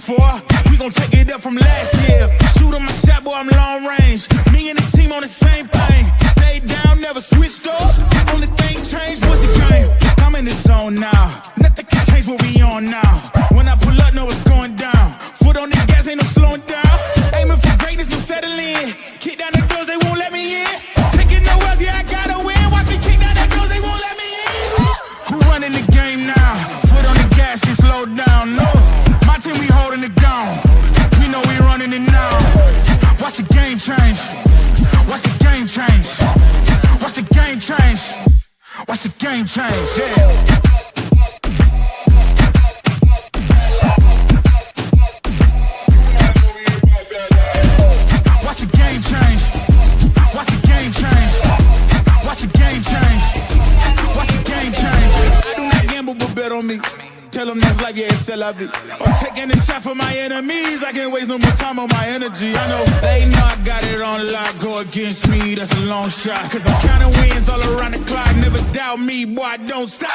for. We gon' take it up from last year. Shoot on my shot, boy, I'm long range. Me and the team on the same thing. Stayed down, never switched up. Only thing changed was the game. I'm in the zone now. Nothing can change what we on now. When I pull up, know it's going down. Foot on the gas, ain't no slowing down. Aiming for greatness, no settling. Kick down the doors, they won't let me in. Taking no L's, yeah, I gotta win. Watch me kick down the doors, they won't let me in. Who running the game now? Foot on the gas, can slow down. No, my team, we holding it down. We know we running it now. Watch the game change. Watch the game change. Watch the game change. Watch the game change, yeah. Tell them that's like, yeah, it's still I be. I'm taking a shot for my enemies. I can't waste no more time on my energy. I know they know I got it on lock. Go against me, that's a long shot. Cause I'm counting wins all around the clock. Never doubt me, boy, I don't stop.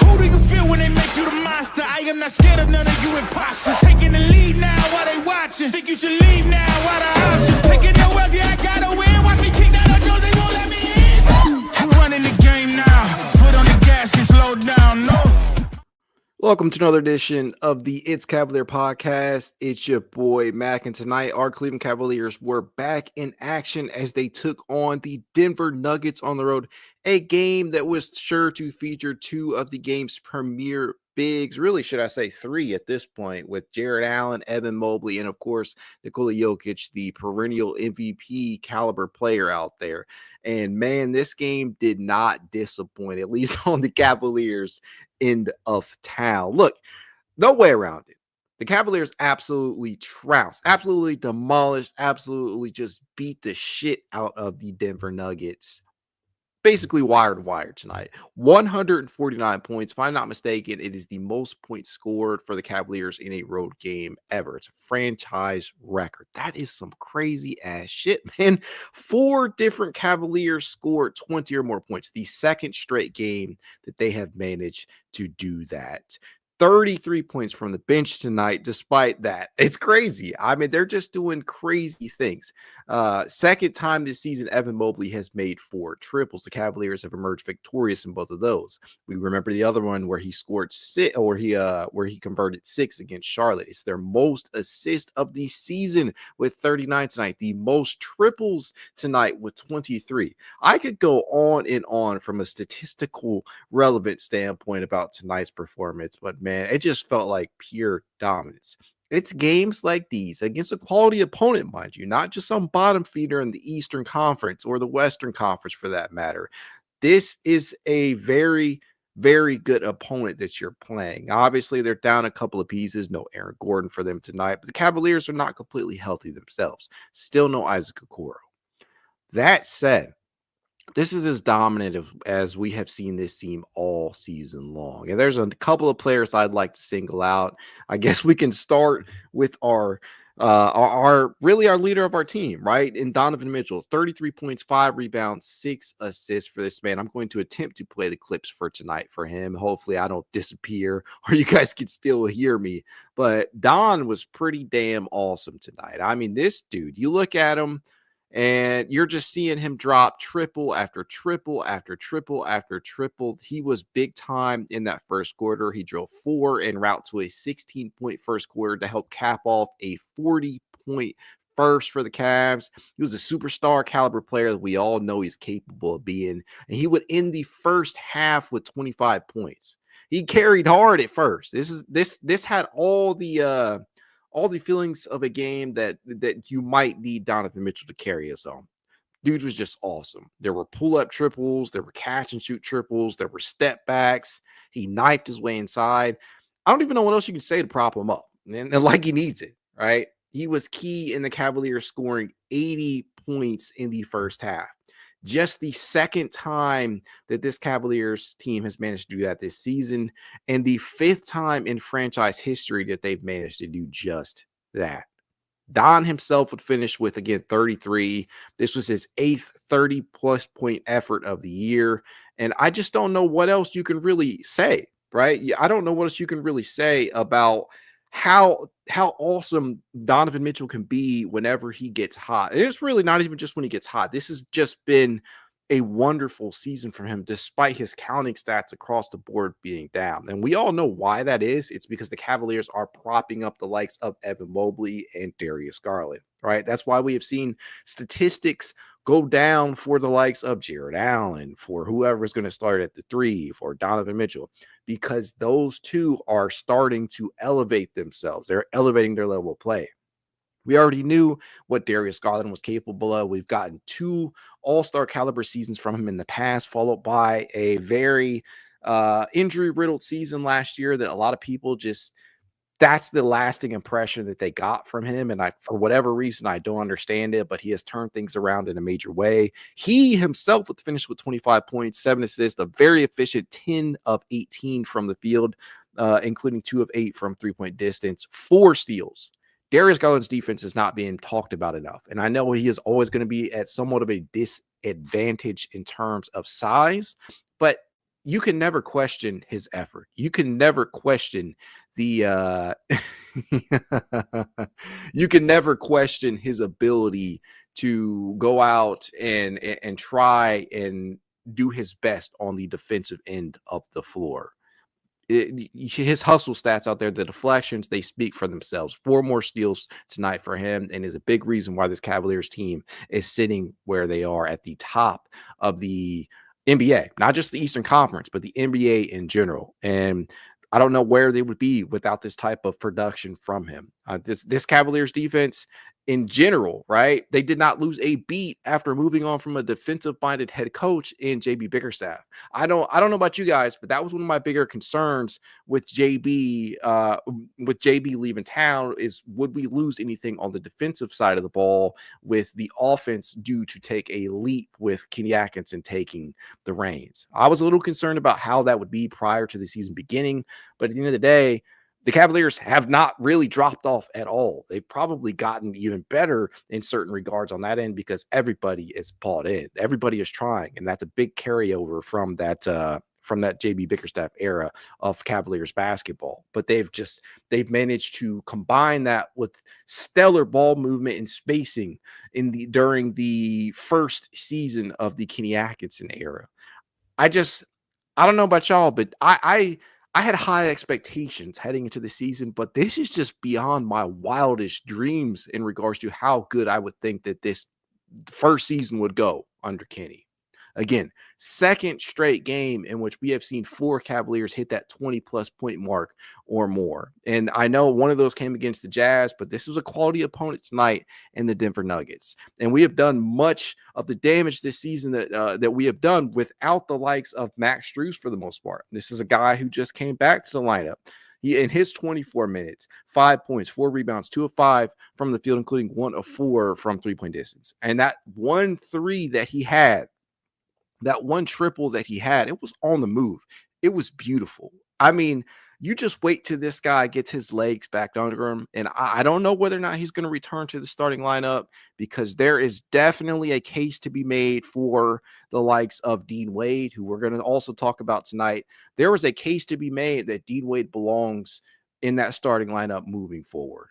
Who do you feel when they make you the monster? I am not scared of none of you imposters. Taking the lead now while they watching. Think you should leave now while the option. Taking no L's, yeah, I gotta win. Watch me kick down the doors, they won't let me in. I'm running the game now. Foot on the gas, can slow down, no. Welcome to another edition of the It's Cavalier podcast. It's your boy Mac, and tonight our Cleveland Cavaliers were back in action as they took on the Denver Nuggets on the road, a game that was sure to feature two of the game's premier bigs, really should I say three at this point, with Jarrett Allen, Evan Mobley, and of course Nikola Jokic, the perennial MVP caliber player out there. And man, this game did not disappoint, at least on the Cavaliers end of town. Look, no way around it. The Cavaliers absolutely trounced, absolutely demolished, absolutely just beat the shit out of the Denver Nuggets. Basically wire to wire tonight. 149 points. If I'm not mistaken, it is the most points scored for the Cavaliers in a road game ever. It's a franchise record. That is some crazy ass shit, man. 4 different Cavaliers scored 20 or more points. The second straight game that they have managed to do that. 33 points from the bench tonight, despite that. It's crazy. I mean, they're just doing crazy things. Second time this season, Evan Mobley has made 4 triples. The Cavaliers have emerged victorious in both of those. We remember the other one where he scored 6, or where he converted 6 against Charlotte. It's their most assists of the season with 39 tonight. The most triples tonight with 23. I could go on and on from a statistical relevant standpoint about tonight's performance, but man, it just felt like pure dominance. It's games like these against a quality opponent, mind you, not just some bottom feeder in the Eastern Conference or the Western Conference for that matter. This is a very, very good opponent that you're playing. Obviously, they're down a couple of pieces. No Aaron Gordon for them tonight, but the Cavaliers are not completely healthy themselves. Still no Isaac Okoro. That said, this is as dominant as we have seen this team all season long. And there's a couple of players I'd like to single out. I guess we can start with our leader of our team, right? In Donovan Mitchell, 33 points, 5 rebounds, 6 assists for this man. I'm going to attempt to play the clips for tonight for him. Hopefully I don't disappear or you guys can still hear me. But Don was pretty damn awesome tonight. I mean, this dude, you look at him, and you're just seeing him drop triple after triple after triple after triple. He was big time in that first quarter. He drove 4 en route to a 16-point first quarter to help cap off a 40-point first for the Cavs. He was a superstar caliber player that we all know he's capable of being. And he would end the first half with 25 points. He carried hard at first. This had all the feelings of a game that you might need Donovan Mitchell to carry us on. Dude was just awesome. There were pull-up triples. There were catch-and-shoot triples. There were step backs. He knifed his way inside. I don't even know what else you can say to prop him up. And like he needs it, right? He was key in the Cavaliers scoring 80 points in the first half. Just the second time that this Cavaliers team has managed to do that this season, and the 5th time in franchise history that they've managed to do just that. Don himself would finish with, again, 33. This was his 8th 30-plus point effort of the year, and I just don't know what else you can really say, right? I don't know what else you can really say about how awesome Donovan Mitchell can be whenever he gets hot. And it's really not even just when he gets hot. This has just been a wonderful season for him, despite his counting stats across the board being down. And we all know why that is. It's because the Cavaliers are propping up the likes of Evan Mobley and Darius Garland, right? That's why we have seen statistics go down for the likes of Jarrett Allen, for whoever's going to start at the 3, for Donovan Mitchell, because those two are starting to elevate themselves. They're elevating their level of play. We already knew what Darius Garland was capable of. We've gotten 2 all-star caliber seasons from him in the past, followed by a very injury-riddled season last year that a lot of people just that's the lasting impression that they got from him. And for whatever reason, I don't understand it, but he has turned things around in a major way. He himself would finish with 25 points, 7 assists, a very efficient 10 of 18 from the field, including 2 of 8 from 3-point distance, 4 steals. Darius Garland's defense is not being talked about enough. And I know he is always going to be at somewhat of a disadvantage in terms of size, but you can never question his effort. You can never question the you can never question his ability to go out and try and do his best on the defensive end of the floor. His hustle stats out there, the deflections, they speak for themselves. 4 more steals tonight for him, and is a big reason why this Cavaliers team is sitting where they are at the top of the NBA, not just the Eastern Conference, but the NBA in general. And I don't know where they would be without this type of production from him. This Cavaliers defense in general, right? They did not lose a beat after moving on from a defensive-minded head coach in JB Bickerstaff. I don't know about you guys, but that was one of my bigger concerns with JB leaving town is, would we lose anything on the defensive side of the ball with the offense due to take a leap with Kenny Atkinson taking the reins? I was a little concerned about how that would be prior to the season beginning, but at the end of the day, the Cavaliers have not really dropped off at all. They've probably gotten even better in certain regards on that end because everybody is bought in. Everybody is trying, and that's a big carryover from that JB Bickerstaff era of Cavaliers basketball. But they've managed to combine that with stellar ball movement and spacing during the first season of the Kenny Atkinson era. I don't know about y'all, but I had high expectations heading into the season, but this is just beyond my wildest dreams in regards to how good I would think that this first season would go under Kenny. Again, second straight game in which we have seen 4 Cavaliers hit that 20-plus point mark or more. And I know one of those came against the Jazz, but this was a quality opponent tonight in the Denver Nuggets. And we have done much of the damage this season that we have done without the likes of Max Strus for the most part. This is a guy who just came back to the lineup. In his 24 minutes, 5 points, 4 rebounds, 2 of 5 from the field, including 1 of 4 from 3-point distance. And that 1-3 that he had, that 1 triple that he had, it was on the move. It was beautiful. I mean, you just wait till this guy gets his legs back under him. And I don't know whether or not he's going to return to the starting lineup, because there is definitely a case to be made for the likes of Dean Wade, who we're going to also talk about tonight. There was a case to be made that Dean Wade belongs in that starting lineup moving forward.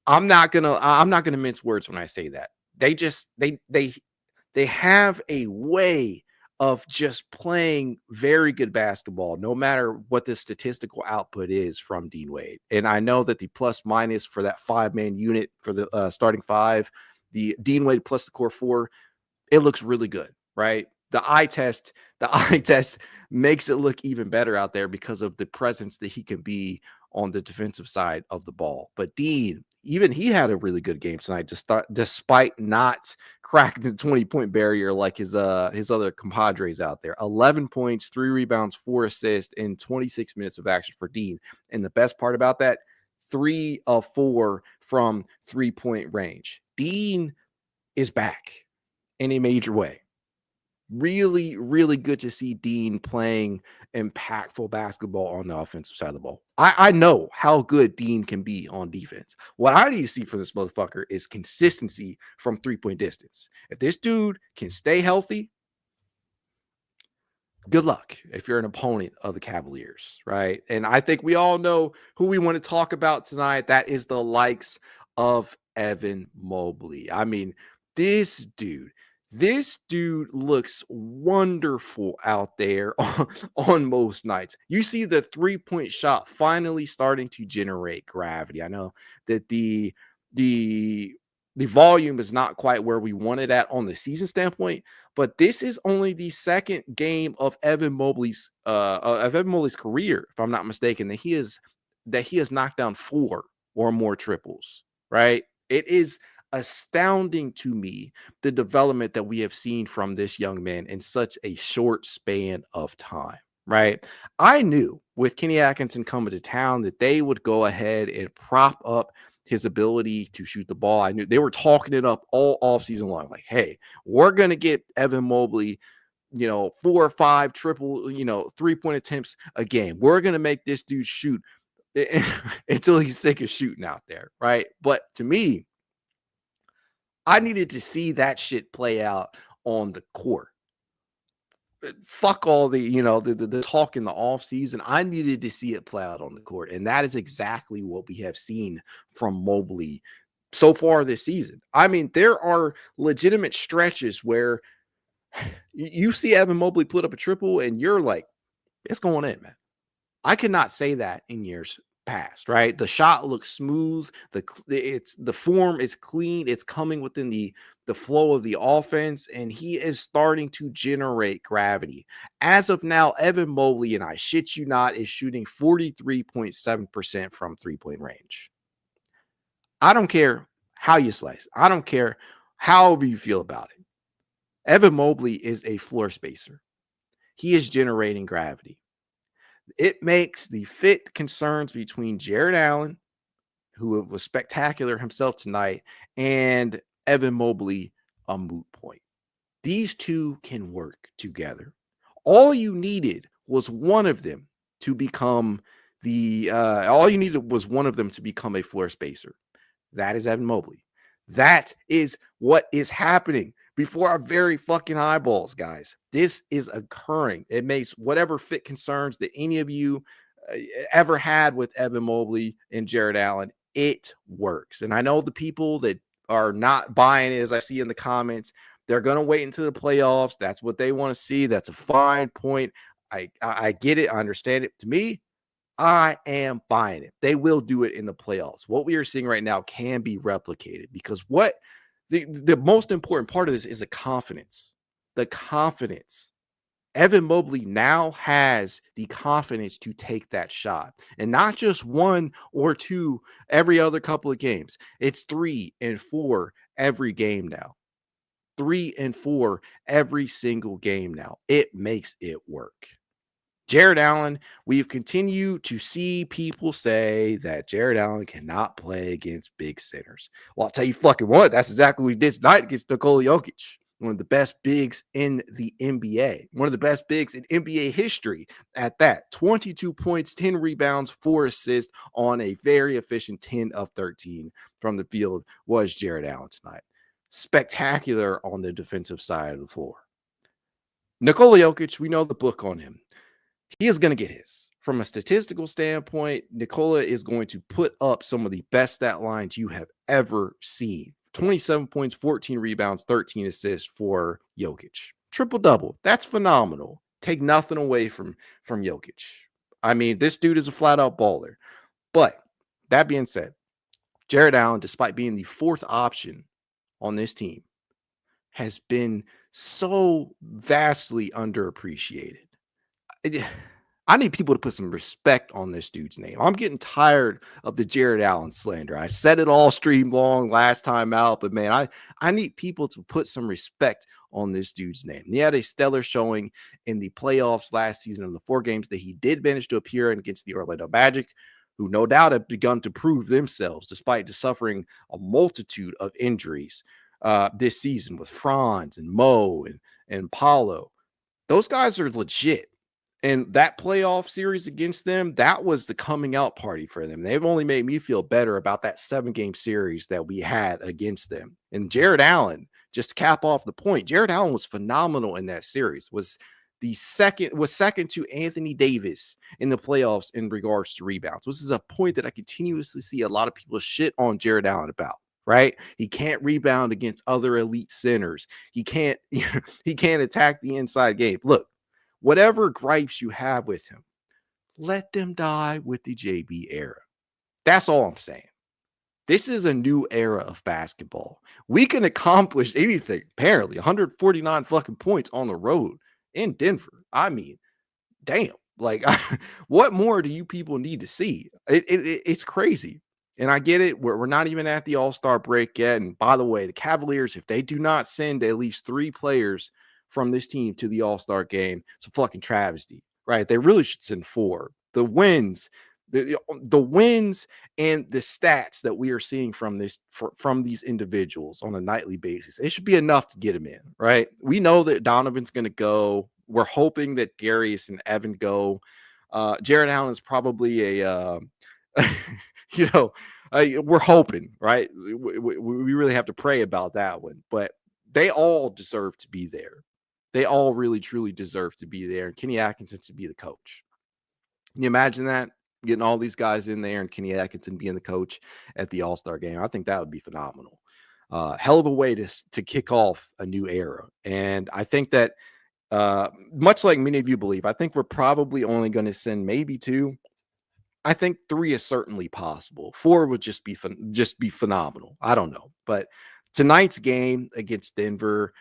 I'm not gonna mince words when I say that. They have a way of just playing very good basketball, no matter what the statistical output is from Dean Wade. And I know that the plus minus for that 5-man unit for the starting 5, the Dean Wade plus the core 4, it looks really good, right? The eye test makes it look even better out there because of the presence that he can be on the defensive side of the ball. But Dean, even he had a really good game tonight, despite not cracking the 20-point barrier like his other compadres out there. 11 points, 3 rebounds, 4 assists in 26 minutes of action for Dean. And the best part about that, 3 of 4 from 3-point range. Dean is back in a major way. Really, really good to see Dean playing impactful basketball on the offensive side of the ball. I know how good Dean can be on defense. What I need to see from this motherfucker is consistency from 3-point distance. If this dude can stay healthy, good luck if you're an opponent of the Cavaliers, right? And I think we all know who we want to talk about tonight. That is the likes of Evan Mobley. I mean, this dude looks wonderful out there on most nights. You see the three-point shot finally starting to generate gravity. I know that the volume is not quite where we want it at on the season standpoint, but this is only the second game of Evan Mobley's career, if I'm not mistaken, that he has knocked down 4 or more triples, right? It is astounding to me the development that we have seen from this young man in such a short span of time, right? I knew with Kenny Atkinson coming to town that they would go ahead and prop up his ability to shoot the ball. I knew they were talking it up all offseason long. Like, hey, we're going to get Evan Mobley, 4 or 5 triple, 3-point attempts a game. We're going to make this dude shoot until he's sick of shooting out there, right? But to me, I needed to see that shit play out on the court. Fuck all the talk in the off season. I needed to see it play out on the court, and that is exactly what we have seen from Mobley so far this season. I mean, there are legitimate stretches where you see Evan Mobley put up a triple, and you're like, it's going in, man. I cannot say that in years past, right? The shot looks smooth. The form is clean. It's coming within the flow of the offense, and he is starting to generate gravity. As of now, Evan Mobley, and I shit you not, is shooting 43.7% from 3-point range. I don't care how you slice. I don't care however you feel about it. Evan Mobley is a floor spacer. He is generating gravity. It makes the fit concerns between Jarrett Allen, who was spectacular himself tonight, and Evan Mobley a moot point. These two can work together. All you needed was one of them to become a floor spacer. That is Evan Mobley. That is what is happening before our very fucking eyeballs, guys. This is occurring. It makes whatever fit concerns that any of you ever had with Evan Mobley and Jarrett Allen, it works. And I know the people that are not buying it, as I see in the comments, they're going to wait until the playoffs. That's what they want to see. That's a fine point. I get it. I understand it. To me, I am buying it. They will do it in the playoffs. What we are seeing right now can be replicated, because what the most important part of this is the confidence. The confidence. Evan Mobley now has the confidence to take that shot, and not just 1 or 2 every other couple of games. It's 3 and 4 every game now. 3 and 4 every single game now. It makes it work. Jarrett Allen, we've continued to see people say that Jarrett Allen cannot play against big centers. Well, I'll tell you fucking what, that's exactly what he did tonight against Nikola Jokic, one of the best bigs in the NBA, one of the best bigs in NBA history at that. 22 points, 10 rebounds, 4 assists on a very efficient 10 of 13 from the field was Jarrett Allen tonight. Spectacular on the defensive side of the floor. Nikola Jokic, we know the book on him. He is going to get his. From a statistical standpoint, Nikola is going to put up some of the best stat lines you have ever seen. 27 points, 14 rebounds, 13 assists for Jokic. Triple-double. That's phenomenal. Take nothing away from Jokic. I mean, this dude is a flat-out baller. But that being said, Jarrett Allen, despite being the 4th option on this team, has been so vastly underappreciated. I need people to put some respect on this dude's name. I'm getting tired of the Jarrett Allen slander. I said it all stream long last time out, but man, I need people to put some respect on this dude's name. He had a stellar showing in the playoffs last season in the 4 games that he did manage to appear in against the Orlando Magic, who no doubt have begun to prove themselves despite suffering a multitude of injuries this season with Franz and Mo and Paulo. Those guys are legit. And that playoff series against them, that was the coming out party for them. They've only made me feel better about that 7-game series that we had against them. And Jarrett Allen, just to cap off the point, Jarrett Allen was phenomenal in that series, was second to Anthony Davis in the playoffs in regards to rebounds. This is a point that I continuously see a lot of people shit on Jarrett Allen about. Right? He can't rebound against other elite centers. He can't he can't attack the inside game. Look, whatever gripes you have with him, let them die with the JB era. That's all I'm saying. This is a new era of basketball. We can accomplish anything. Apparently, 149 fucking points on the road in Denver. I mean, damn. Like, what more do you people need to see? It's crazy. And I get it. We're not even at the All-Star break yet. And by the way, the Cavaliers, if they do not send at least 3 players from this team to the All-Star game, it's a fucking travesty, right? They really should send 4. The wins, the wins and the stats that we are seeing from these individuals on a nightly basis, it should be enough to get them in, right? We know that Donovan's going to go. We're hoping that Darius and Evan go. Jarrett Allen is probably a we're hoping, right? We really have to pray about that one, but they all deserve to be there. They all really, truly deserve to be there. And Kenny Atkinson to be the coach. Can you imagine that? Getting all these guys in there and Kenny Atkinson being the coach at the All-Star game. I think that would be phenomenal. Hell of a way to kick off a new era. And I think that much like many of you believe, I think we're probably only going to send maybe 2. I think 3 is certainly possible. 4 would just be phenomenal. I don't know, but tonight's game against Denver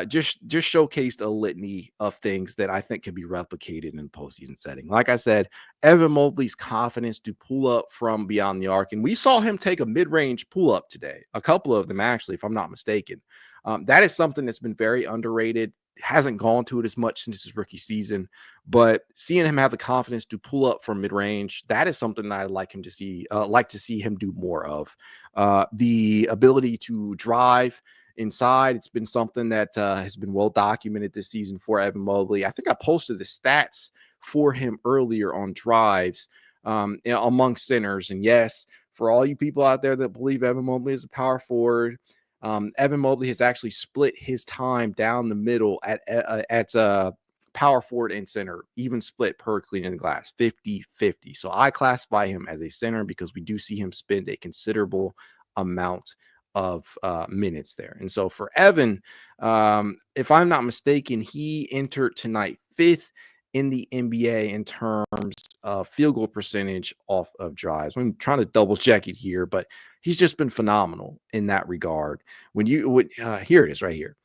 just showcased a litany of things that I think can be replicated in the postseason setting. Like I said, Evan Mobley's confidence to pull up from beyond the arc, and we saw him take a mid-range pull-up today, a couple of them actually, if I'm not mistaken. That is something that's been very underrated. Hasn't gone to it as much since his rookie season, but seeing him have the confidence to pull up from mid-range, that is something that I'd like to see him do more of. The ability to drive inside, it's been something that has been well documented this season for Evan Mobley. I think I posted the stats for him earlier on drives among centers. And yes, for all you people out there that believe Evan Mobley is a power forward, Evan Mobley has actually split his time down the middle at power forward and center, even split per cleaning the glass, 50-50. So I classify him as a center because we do see him spend a considerable amount of minutes there. And so for Evan, if I'm not mistaken, he entered tonight 5th in the NBA in terms of field goal percentage off of drives. I'm trying to double check it here, but he's just been phenomenal in that regard. Here it is right here.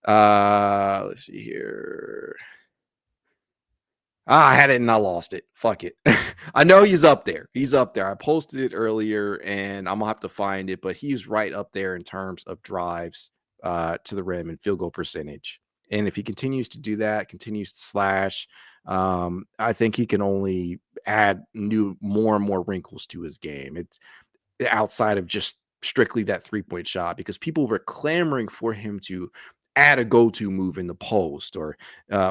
Let's see here. I had it and I lost it. Fuck it. I know he's up there. He's up there. I posted it earlier and I'm gonna have to find it, but he's right up there in terms of drives to the rim and field goal percentage. And if he continues to do that, continues to slash, I think he can only add more and more wrinkles to his game. It's outside of just strictly that 3-point shot, because people were clamoring for him to add a go-to move in the post, or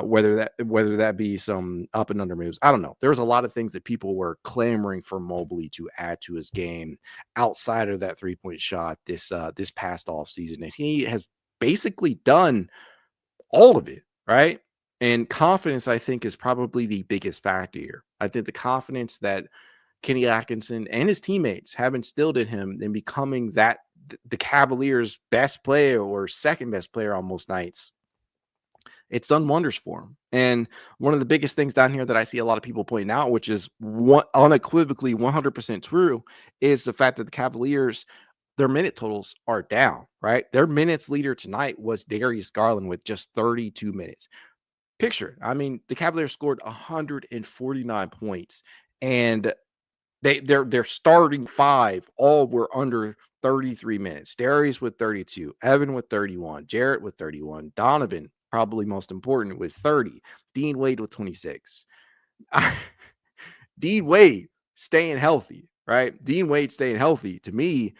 whether that be some up and under moves. I don't know. There was a lot of things that people were clamoring for Mobley to add to his game outside of that 3-point shot this past offseason. And he has basically done all of it, right? And confidence, I think, is probably the biggest factor here. I think the confidence that Kenny Atkinson and his teammates have instilled in him in becoming the Cavaliers' best player or second best player on most nights, it's done wonders for him. And one of the biggest things down here that I see a lot of people pointing out, which is unequivocally 100% true, is the fact that the Cavaliers, their minute totals are down, right? Their minutes leader tonight was Darius Garland with just 32 minutes. Picture, I mean, the Cavaliers scored 149 points, and their starting 5 all were under 33 minutes. Darius with 32, Evan with 31, Jarrett with 31, Donovan, probably most important, with 30, Dean Wade with 26. Dean Wade staying healthy, right? Dean Wade staying healthy, to me,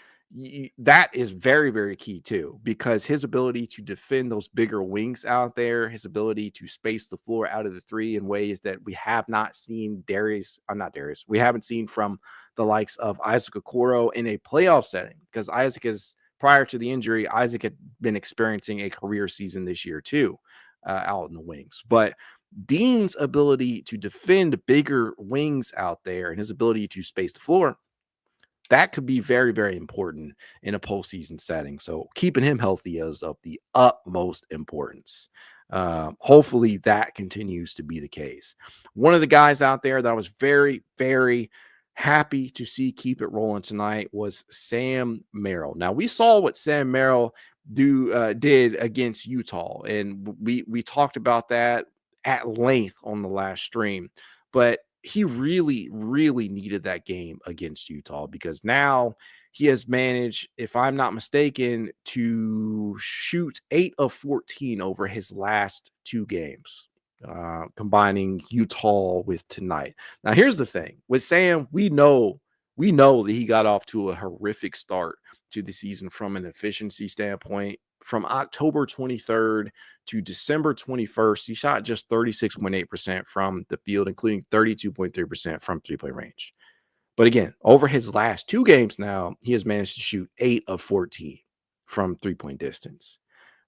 that is very, very key too, because his ability to defend those bigger wings out there, his ability to space the floor out of the 3 in ways that we have not seen we haven't seen from the likes of Isaac Okoro in a playoff setting, because prior to the injury, Isaac had been experiencing a career season this year too, out in the wings. But Dean's ability to defend bigger wings out there and his ability to space the floor, that could be very, very important in a postseason setting. So keeping him healthy is of the utmost importance. Hopefully that continues to be the case. One of the guys out there that I was very, very happy to see keep it rolling tonight was Sam Merrill. Now we saw what Sam Merrill did against Utah, and we talked about that at length on the last stream, but he really, really needed that game against Utah because now he has managed, if I'm not mistaken, to shoot 8 of 14 over his last 2 games, combining Utah with tonight. Now, here's the thing with Sam, we know that he got off to a horrific start to the season from an efficiency standpoint. From October 23rd to December 21st, he shot just 36.8% from the field, including 32.3% from three-point range. But again, over his last 2 games now, he has managed to shoot 8 of 14 from three-point distance.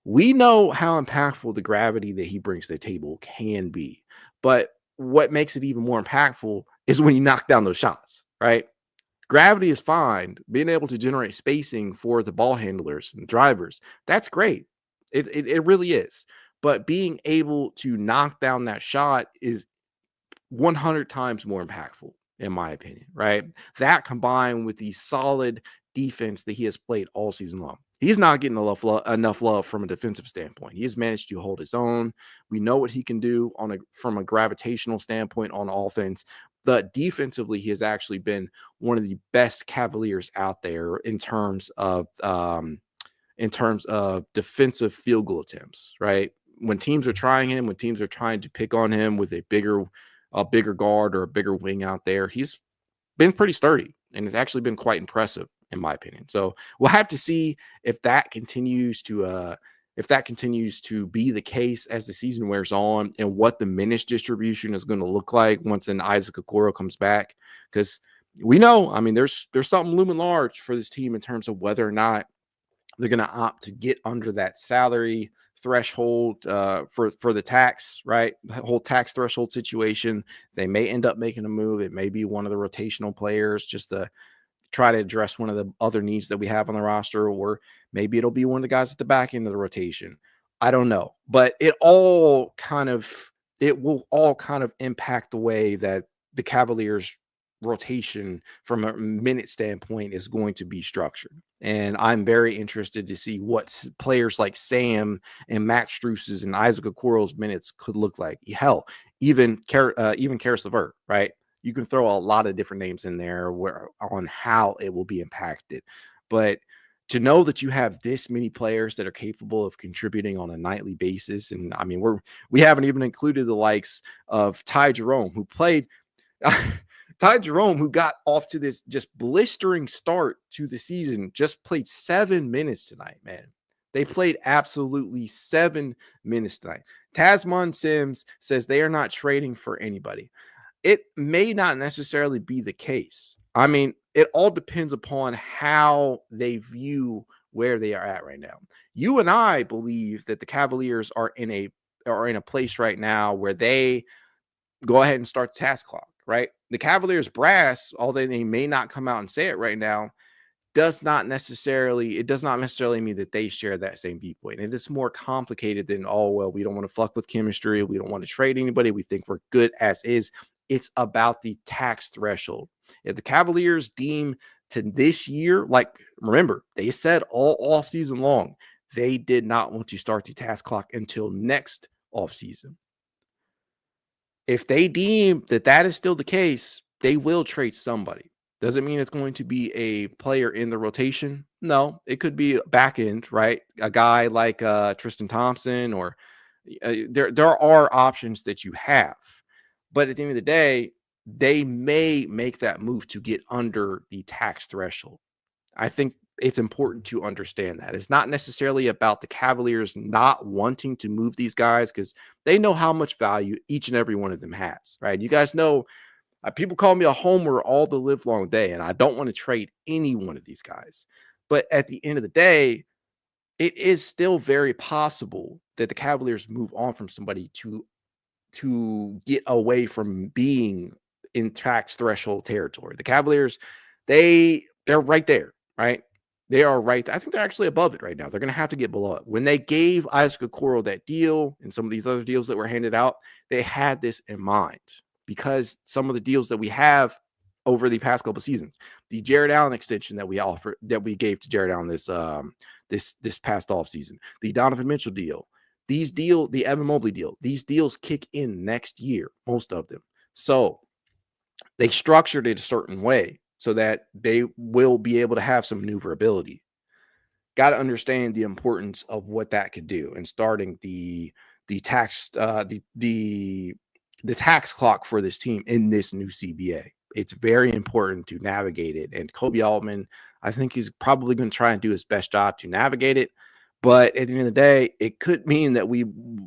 We know how impactful the gravity that he brings to the table can be. But what makes it even more impactful is when you knock down those shots, right? Gravity is fine. Being able to generate spacing for the ball handlers and drivers, that's great. It really is. But being able to knock down that shot is 100 times more impactful, in my opinion, right? That combined with the solid defense that he has played all season long. He's not getting enough love from a defensive standpoint. He has managed to hold his own. We know what he can do from a gravitational standpoint on offense. But defensively, he has actually been one of the best Cavaliers out there in terms of defensive field goal attempts, right? When teams are trying him, when teams are trying to pick on him with a bigger guard or a bigger wing out there, he's been pretty sturdy and it's actually been quite impressive in my opinion. So we'll have to see if that continues to be the case as the season wears on and what the minutes distribution is going to look like once an Isaac Okoro comes back. Because we know, I mean, there's something looming large for this team in terms of whether or not they're going to opt to get under that salary threshold for the tax, right? The whole tax threshold situation. They may end up making a move. It may be one of the rotational players just to try to address one of the other needs that we have on the roster, or maybe it'll be one of the guys at the back end of the rotation. I don't know, but it will all kind of impact the way that the Cavaliers rotation from a minute standpoint is going to be structured. And I'm very interested to see what players like Sam and Max Struess's and Isaac Okoro's minutes could look like. Hell, even Karis LeVert, right? You can throw a lot of different names in there on how it will be impacted. But to know that you have this many players that are capable of contributing on a nightly basis, and I mean, we haven't even included the likes of Ty Jerome, who played Ty Jerome, who got off to this just blistering start to the season, just played 7 minutes tonight, man. They played absolutely 7 minutes tonight. Tasman Sims says they are not trading for anybody. It may not necessarily be the case. I mean, it all depends upon how they view where they are at right now. You and I believe that the Cavaliers are in a place right now where they go ahead and start the task clock, right? The Cavaliers brass, although they may not come out and say it right now, does not necessarily mean that they share that same viewpoint. It is more complicated than, oh, well, we don't want to fuck with chemistry. We don't want to trade anybody. We think we're good as is. It's about the tax threshold. If the Cavaliers deem to this year, like, remember, they said all offseason long, they did not want to start the task clock until next offseason. If they deem that is still the case, they will trade somebody. Doesn't mean it's going to be a player in the rotation. No, it could be back end, right? A guy like Tristan Thompson, or there are options that you have. But at the end of the day, they may make that move to get under the tax threshold. I think it's important to understand that. It's not necessarily about the Cavaliers not wanting to move these guys because they know how much value each and every one of them has, right? You guys know, people call me a homer all the live long day, and I don't want to trade any one of these guys. But at the end of the day, it is still very possible that the Cavaliers move on from somebody to to get away from being in tax threshold territory. The Cavaliers, they're right there, right? They are right. I think they're actually above it right now. They're going to have to get below it. When they gave Isaac Okoro that deal and some of these other deals that were handed out, they had this in mind because some of the deals that we have over the past couple of seasons, the Jarrett Allen extension that we gave to Jarrett Allen this past offseason, the Donovan Mitchell deal, the Evan Mobley deal, these deals kick in next year, most of them. So they structured it a certain way so that they will be able to have some maneuverability. Got to understand the importance of what that could do and starting the tax the tax clock for this team in this new CBA. It's very important to navigate it. And Kobe Altman, I think he's probably going to try and do his best job to navigate it. But at the end of the day, it could mean that we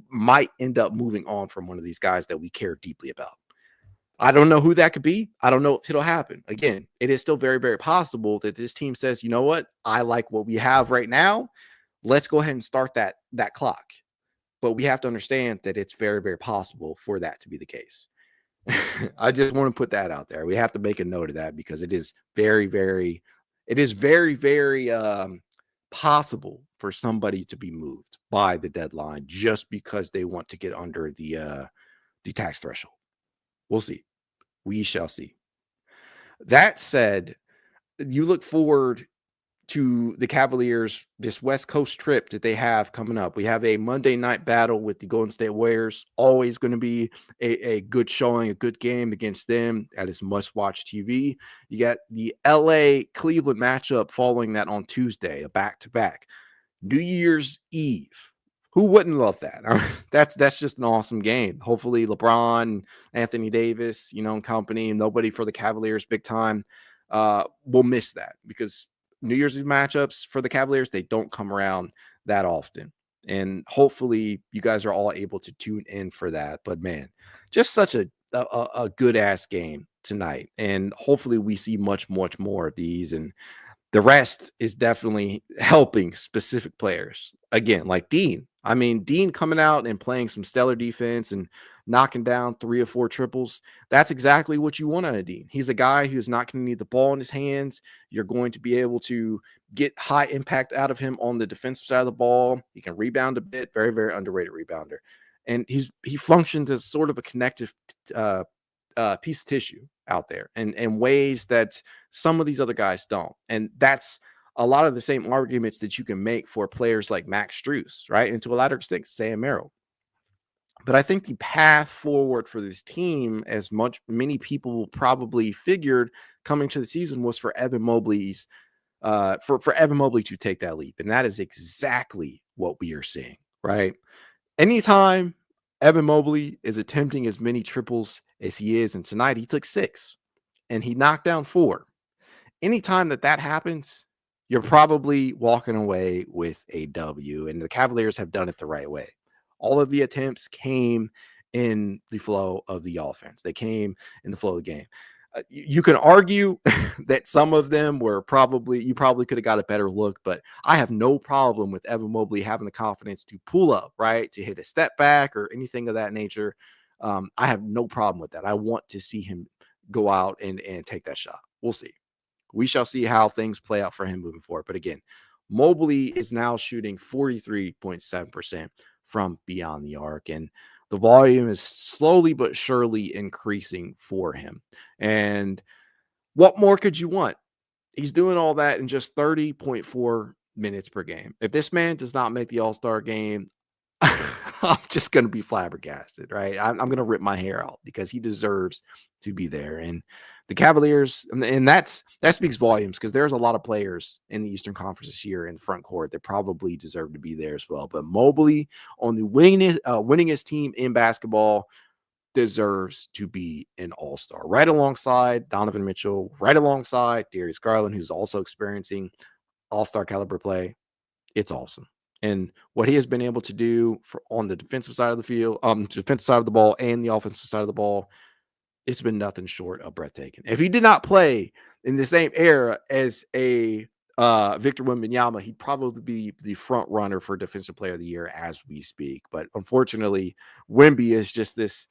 might end up moving on from one of these guys that we care deeply about. I don't know who that could be. I don't know if it'll happen. Again, it is still very, very possible that this team says, you know what? I like what we have right now. Let's go ahead and start that clock. But we have to understand that it's very, very possible for that to be the case. I just want to put that out there. We have to make a note of that because it is very, very possible for somebody to be moved by the deadline just because they want to get under the tax threshold. We'll see. We shall see. That said, you look forward to the Cavaliers, this West Coast trip that they have coming up. We have a Monday night battle with the Golden State Warriors. Always going to be a good showing, a good game against them. That is must-watch TV. You got the LA Cleveland matchup following that on Tuesday, a back-to-back. New Year's Eve. Who wouldn't love that? That's just an awesome game. Hopefully LeBron, Anthony Davis, and company, nobody for the Cavaliers big time will miss that because New Year's Eve matchups for the Cavaliers, they don't come around that often. And hopefully you guys are all able to tune in for that. But man, just such a good ass game tonight. And hopefully we see much, much more of these. And the rest is definitely helping specific players. Again, like Dean. I mean, Dean coming out and playing some stellar defense and knocking down 3 or 4 triples. That's exactly what you want out of Dean. He's a guy who's not going to need the ball in his hands. You're going to be able to get high impact out of him on the defensive side of the ball. He can rebound a bit. Very, very underrated rebounder. And he functions as sort of a connective piece of tissue out there in ways that some of these other guys don't. And that's a lot of the same arguments that you can make for players like Max Strus, right? And to a larger extent, Sam Merrill. But I think the path forward for this team, as many people probably figured coming to the season, was for Evan Mobley's for Evan Mobley to take that leap. And that is exactly what we are seeing, right? Anytime Evan Mobley is attempting as many triples as he is, and tonight he took 6 and he knocked down 4. Anytime that happens, you're probably walking away with a W, and the Cavaliers have done it the right way. All of the attempts came in the flow of the offense. They came in the flow of the game. You can argue that some of them were you probably could have got a better look, but I have no problem with Evan Mobley having the confidence to pull up, right? To hit a step back or anything of that nature. I have no problem with that. I want to see him go out and take that shot. We'll see. We shall see how things play out for him moving forward. But again, Mobley is now shooting 43.7% from beyond the arc, and the volume is slowly but surely increasing for him. And what more could you want? He's doing all that in just 30.4 minutes per game. If this man does not make the All-Star game, I'm just going to be flabbergasted, right? I'm going to rip my hair out because he deserves to be there. And the Cavaliers, and that speaks volumes because there's a lot of players in the Eastern Conference this year in the front court that probably deserve to be there as well. But Mobley, on the winningest team in basketball, deserves to be an all-star, right alongside Donovan Mitchell, right alongside Darius Garland, who's also experiencing all-star caliber play. It's awesome. And what he has been able to do on the defensive side of the field, defensive side of the ball and the offensive side of the ball, it's been nothing short of breathtaking. If he did not play in the same era as a Victor Wembanyama, he'd probably be the front runner for Defensive Player of the Year as we speak. But unfortunately, Wemby is just this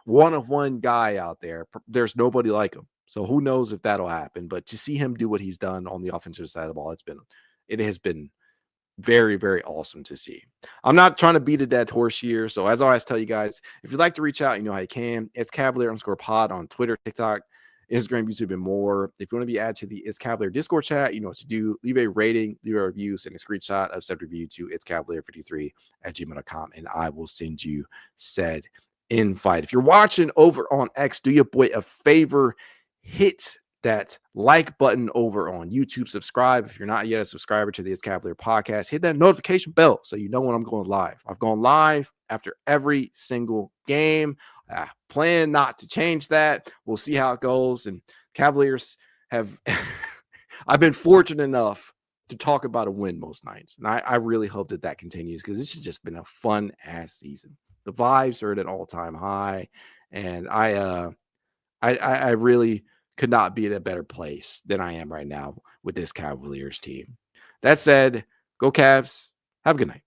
one of one guy out there. There's nobody like him. So who knows if that'll happen. But to see him do what he's done on the offensive side of the ball, it has been very, very awesome to see. I'm not trying to beat a dead horse here. So as I always tell you guys, if you'd like to reach out, you know how you can. It's Cavalier_pod on Twitter, TikTok, Instagram, YouTube, and more. If you want to be added to the It's Cavalier Discord chat, you know what to do. Leave a rating, leave a review, send a screenshot of said review to itscavalier53@gmail.com, and I will send you said invite. If you're watching over on X, do your boy a favor, hit that like button over on YouTube. Subscribe if you're not yet a subscriber to the It's Cavalier podcast. Hit that notification bell so you know when I'm going live. I've gone live after every single game. I plan not to change that. We'll see how it goes. And Cavaliers have I've been fortunate enough to talk about a win most nights. And I really hope that continues, because this has just been a fun ass season. The vibes are at an all-time high. And I really could not be in a better place than I am right now with this Cavaliers team. That said, go Cavs. Have a good night.